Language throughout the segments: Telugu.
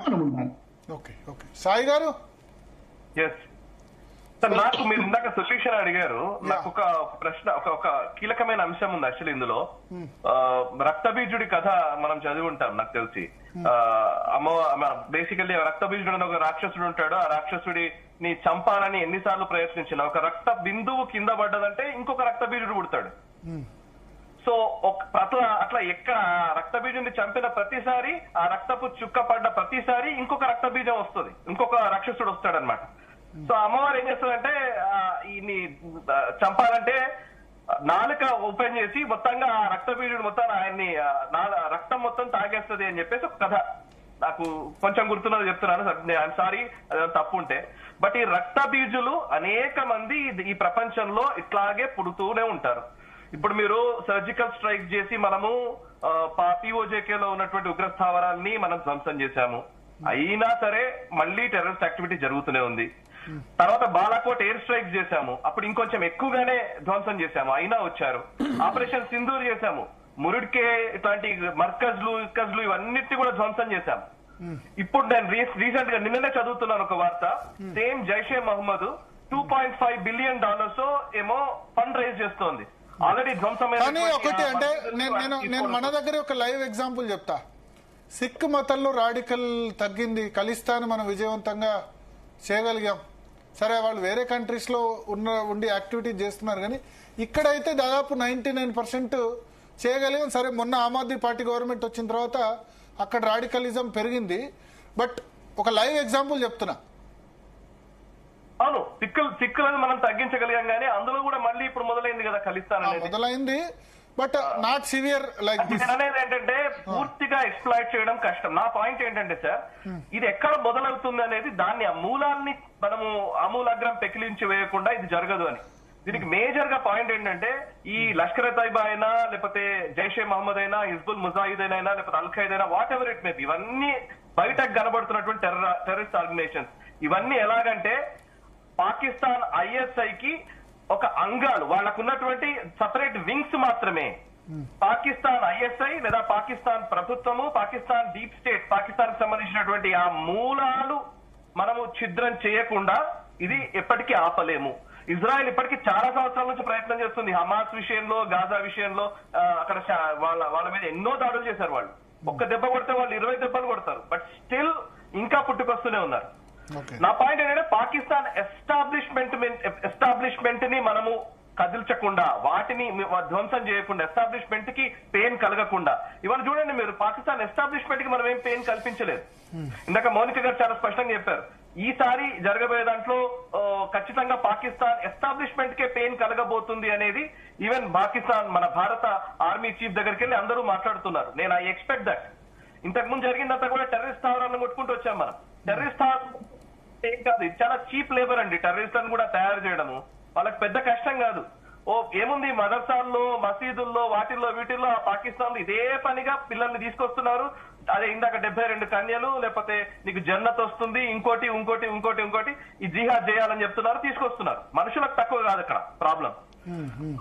మనం ఉండాలి. ఓకే ఓకే సాయి గారు. సార్, నాకు మీరు ఇందాక సొల్యూషన్ అడిగారు. నాకు ఒక ప్రశ్న, ఒక కీలకమైన అంశం ఉంది యాక్చువల్లీ ఇందులో. రక్తబీజుడి కథ మనం చదివి ఉంటాం నాకు తెలిసి. బేసికల్లీ రక్తబీజుడు అని ఒక రాక్షసుడు ఉంటాడు. ఆ రాక్షసుడిని చంపాలని ఎన్నిసార్లు ప్రయత్నించిన ఒక రక్త బిందువు కింద పడ్డదంటే ఇంకొక రక్తబీజుడు పుడతాడు. సో అట్లా ఎక్కడ రక్తబీజుని చంపిన ప్రతిసారి, ఆ రక్తపు చుక్క పడ్డ ప్రతిసారి ఇంకొక రక్తబీజం వస్తుంది, ఇంకొక రాక్షసుడు వస్తాడనమాట. సో అమ్మవారు ఏం చేస్తుందంటే ఈయన్ని చంపాలంటే నాలుక ఓపెన్ చేసి మొత్తంగా ఆ రక్తబీజుడు మొత్తం ఆయన్ని రక్తం మొత్తం తాగేస్తుంది అని చెప్పేసి ఒక కథ నాకు కొంచెం గుర్తున్నది చెప్తున్నాను. ఐఎమ్ సారీ అదేమో తప్పు ఉంటే. బట్ ఈ రక్తబీజులు అనేక మంది ఈ ప్రపంచంలో ఇట్లాగే పుడుతూనే ఉంటారు. ఇప్పుడు మీరు సర్జికల్ స్ట్రైక్ చేసి మనము POJK లో ఉన్నటువంటి ఉగ్రస్థావరాన్ని మనం ధ్వంసం చేశాము. అయినా సరే మళ్ళీ టెర్రరిస్ట్ యాక్టివిటీ జరుగుతూనే ఉంది. తర్వాత బాలాకోట్ ఎయిర్ స్ట్రైక్ చేశాము, అప్పుడు ఇంకొంచెం ఎక్కువగానే ధ్వంసం చేశాము, అయినా వచ్చారు. ఆపరేషన్ సింధూర్ చేశాము, మురుడ్కే ఇట్లాంటి మర్కజ్లు ఇవన్నిటి కూడా ధ్వంసం చేశాము. ఇప్పుడు నేను రీసెంట్ గా నిన్ననే చదువుతున్నాను ఒక వార్త, సేమ్ జైషే మహమ్మద్ $2.5 బిలియన్ ఏమో ఫండ్ రైజ్ చేస్తోంది. ఆల్రెడీ ధ్వంసమైన ఒకటి అంటే నేను మన దగ్గర ఒక లైవ్ ఎగ్జాంపుల్ చెప్తా. సిక్ మతంలో రాడికల్ తగ్గింది, ఖలిస్తాన్ మనం విజయవంతంగా చేయగలిగాం. సరే వాళ్ళు వేరే కంట్రీస్ లో ఉండి యాక్టివిటీ చేస్తున్నారు, కానీ ఇక్కడైతే దాదాపు 99% చేయగలిగాం. సరే మొన్న ఆమ్ ఆద్మీ పార్టీ గవర్నమెంట్ వచ్చిన తర్వాత అక్కడ రాడికలిజం పెరిగింది. బట్ ఒక లైవ్ ఎగ్జాంపుల్ చెప్తున్నా. అవును, సిక్కులను మనం తగ్గించగలిగాం, కానీ అందులో కూడా మళ్ళీ ఇప్పుడు మొదలైంది కదా ఖలిస్తాన్ అనేది. మొదలైంది but not severe like this. అనేది ఏంటంటే పూర్తిగా ఎక్స్ప్లాయిట్ చేయడం కష్టం. నా పాయింట్ ఏంటంటే సార్, ఇది ఎక్కడ మొదలవుతుంది అనేది దాన్ని ఆ మూలాన్ని మనము ఆమూలాగ్రం పెకిలించి వేయకుండా ఇది జరగదు అని. దీనికి మేజర్ గా పాయింట్ ఏంటంటే ఈ లష్కర్ తైబా అయినా, లేకపోతే జైషే మహమ్మద్ అయినా, హిజ్బుల్ ముజాహిదీన్ అయినా, లేకపోతే అల్ ఖైదా అయినా, what ever it may be, ఇవన్నీ బయటకు కనబడుతున్నటువంటి టెర్రరిస్ట్ ఆర్గనైజేషన్స్. ఇవన్నీ ఎలాగంటే పాకిస్తాన్ ISIకి ఒక అంగాలు, వాళ్ళకున్నటువంటి సపరేట్ వింగ్స్ మాత్రమే. పాకిస్తాన్ ISI లేదా పాకిస్తాన్ ప్రభుత్వము, పాకిస్తాన్ డీప్ స్టేట్, పాకిస్తాన్ కి సంబంధించినటువంటి ఆ మూలాలు మనము ఛిద్రం చేయకుండా ఇది ఎప్పటికీ ఆపలేము. ఇజ్రాయెల్ ఇప్పటికీ చాలా సంవత్సరాల నుంచి ప్రయత్నం చేస్తుంది. హమాస్ విషయంలో, గాజా విషయంలో అక్కడ వాళ్ళ మీద ఎన్నో దాడులు చేశారు. వాళ్ళు ఒక్క దెబ్బ కొడితే వాళ్ళు 20 దెబ్బలు కొడతారు. బట్ స్టిల్ ఇంకా పుట్టుకొస్తూనే ఉన్నారు. నా పాయింట్ ఏంటంటే పాకిస్తాన్ ఎస్టాబ్లిష్మెంట్ ని మనము కదిల్చకుండా, వాటిని ధ్వంసం చేయకుండా, ఎస్టాబ్లిష్మెంట్ కి పెయిన్ కలగకుండా. ఇవాళ చూడండి మీరు, పాకిస్తాన్ ఎస్టాబ్లిష్మెంట్ కి మనం ఏం పెయిన్ కల్పించలేదు. ఇందాక మౌనిక గారు చాలా స్పష్టంగా చెప్పారు, ఈసారి జరగబోయే దాంట్లో ఖచ్చితంగా పాకిస్తాన్ ఎస్టాబ్లిష్మెంట్ కే పెయిన్ కలగబోతుంది అనేది ఈవెన్ పాకిస్తాన్ మన భారత ఆర్మీ చీఫ్ దగ్గరికి వెళ్ళి అందరూ మాట్లాడుతున్నారు. నేను ఐ ఎక్స్పెక్ట్ దట్. ఇంతకు ముందు జరిగిందంతా కూడా టెర్రరిస్ట్ స్థావరాలను కొట్టుకుంటూ వచ్చాం మనం. టెర్రరిస్ట్ ఏం కాదు, ఇది చాలా చీప్ లేబర్ అండి. టెర్రరిస్ట్లను కూడా తయారు చేయడము వాళ్ళకి పెద్ద కష్టం కాదు. ఏముంది, మదర్సాల్లో, మసీదుల్లో, వాటిల్లో వీటిల్లో పాకిస్తాన్ ఇదే పనిగా పిల్లల్ని తీసుకొస్తున్నారు. అదే ఇందాక 72 కన్యలు, లేకపోతే నీకు జన్నత్ వస్తుంది, ఇంకోటి ఈ జిహాద్ చేయాలని చెప్తున్నారు, తీసుకొస్తున్నారు. మనుషులకు తక్కువ కాదు అక్కడ ప్రాబ్లం.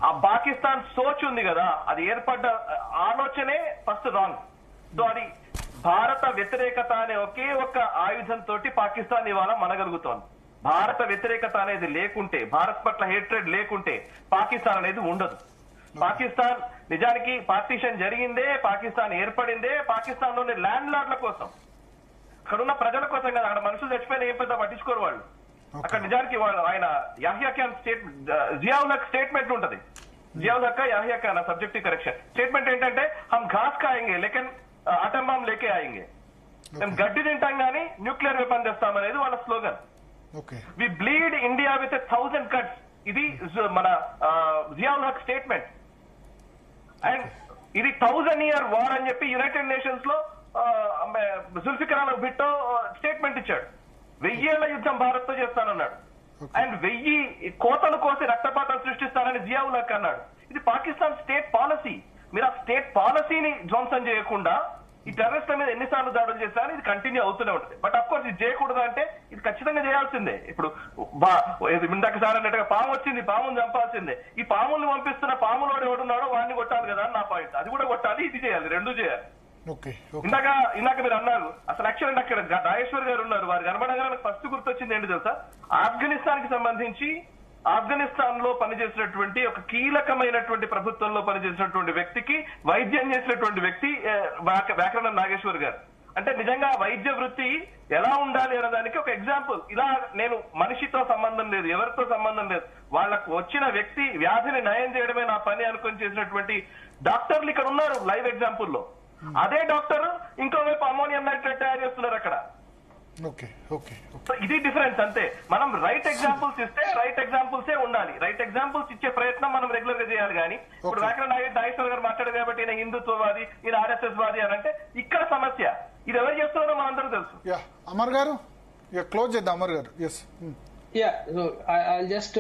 ఆ పాకిస్తాన్ సోచ్ ఉంది కదా, అది ఏర్పడ్డ ఆలోచనే ఫస్ట్ రాంగ్. సో అది భారత వ్యతిరేకత అనే ఒకే ఒక్క ఆయుధంతో పాకిస్తాన్ ఇవాళ మనగలుగుతోంది. భారత వ్యతిరేకత అనేది లేకుంటే, భారత్ పట్ల హేట్రెడ్ లేకుంటే పాకిస్తాన్ అనేది ఉండదు. పాకిస్తాన్ నిజానికి పార్టీషన్ జరిగిందే, పాకిస్తాన్ ఏర్పడిందే పాకిస్తాన్ లోని ల్యాండ్ లార్డ్ల కోసం, అక్కడ ఉన్న ప్రజల కోసం కదా. అక్కడ మనుషులు చచ్చిపోయిన ఏం పెద్ద పట్టించుకోరు వాళ్ళు. అక్కడ నిజానికి వాళ్ళు ఆయన యాహ్యా ఖాన్ జియాउल हक స్టేట్మెంట్ ఉంటది. జియాउल हक Yahya Khan subjective correction statement ఏంటంటే, హమ్ ఘాస్ ఖాయేంగే లేకిన్ ఆటం బాంబ్ లేకే ఆయేంగే. మేము గడ్డి తింటాం కానీ న్యూక్లియర్ వెపన్ తెస్తామనేది వాళ్ళ slogan. We bleed India with 1000 cuts. ఇది మన జియాउल हक స్టేట్మెంట్. అండ్ ఇది 1000-year వార్ అని చెప్పి యునైటెడ్ నేషన్స్ లో జుల్ఫికర్ అలీ భుట్టో స్టేట్మెంట్ ఇచ్చాడు. 1000 ఏళ్ల యుద్ధం భారత్ తో చేస్తానన్నాడు. అండ్ 1000 కోతలు కోసి రక్తపాతం సృష్టిస్తానని జియాउल हक అన్నాడు. ఇది పాకిస్తాన్ స్టేట్ పాలసీ. మీరు ఆ స్టేట్ పాలసీని ధ్వంసం చేయకుండా ఈ టెర్రరిస్ట్ల మీద ఎన్నిసార్లు దాడులు చేస్తారని ఇది కంటిన్యూ అవుతూనే ఉంటుంది. బట్ అఫ్ కోర్స్ ఇది చేయకూడదు అంటే ఇది ఖచ్చితంగా చేయాల్సిందే. ఇప్పుడు ఇందాక సార్ అన్నట్టుగా పాము వచ్చింది, పాముని చంపాల్సిందే. ఈ పాముల్ని పంపిస్తున్న పాములోడు ఎవడున్నాడో వాడిని కొట్టాలి కదా అని నా పాయింట్. అది కూడా కొట్టాలి, ఇది చేయాలి, రెండు చేయాలి. ఓకే ఇందాక మీరు అన్నారు అసలు యాక్చువల్ అక్కడ రాజేశ్వర్ గారు ఉన్నారు, వారు కనబడగానే నాకు ఫస్ట్ గుర్తొచ్చింది ఏంటి తెలుసా, ఆఫ్ఘనిస్తాన్ కి సంబంధించి ఆఫ్ఘనిస్తాన్ లో పనిచేసినటువంటి ఒక కీలకమైనటువంటి ప్రభుత్వంలో పనిచేసినటువంటి వ్యక్తికి వైద్యం చేసినటువంటి వ్యక్తి వ్యాకరణ నాగేశ్వర్ గారు. అంటే నిజంగా వైద్య వృత్తి ఎలా ఉండాలి అనేదానికి ఒక ఎగ్జాంపుల్. ఇలా నేను మనిషితో సంబంధం లేదు, ఎవరితో సంబంధం లేదు, వాళ్ళకు వచ్చిన వ్యక్తి వ్యాధిని నయం చేయడమే నా పని అనుకుని చేసినటువంటి డాక్టర్లు ఇక్కడ ఉన్నారు లైవ్ ఎగ్జాంపుల్ లో. అదే డాక్టర్ ఇంకోవైపు అమోనియం నైట్రేట్ తయారు చేస్తున్నారు అక్కడ. సో ఇది డిఫరెన్స్ అంతే. మనం రైట్ ఎగ్జాంపుల్స్ ఇస్తే రైట్ ఎగ్జాంపుల్సే ఉండాలి, రైట్ ఎగ్జాంపుల్స్ ఇచ్చే ప్రయత్నం మనం రెగ్యులర్ గా చేయాలి. కానీ ఇప్పుడు వ్యాకరణ నాగేశ్వర గారు మాట్లాడారు కాబట్టి ఈయన హిందుత్వవాది, ఈయన ఆర్ఎస్ఎస్ వాది అని అంటే ఇక్కడ సమస్య. ఇది ఎవరు చేస్తున్నారో మనందరూ తెలుసు. అమర్ గారు క్లోజ్ చేద్దాం. అమర్ గారు Yeah, so I'll just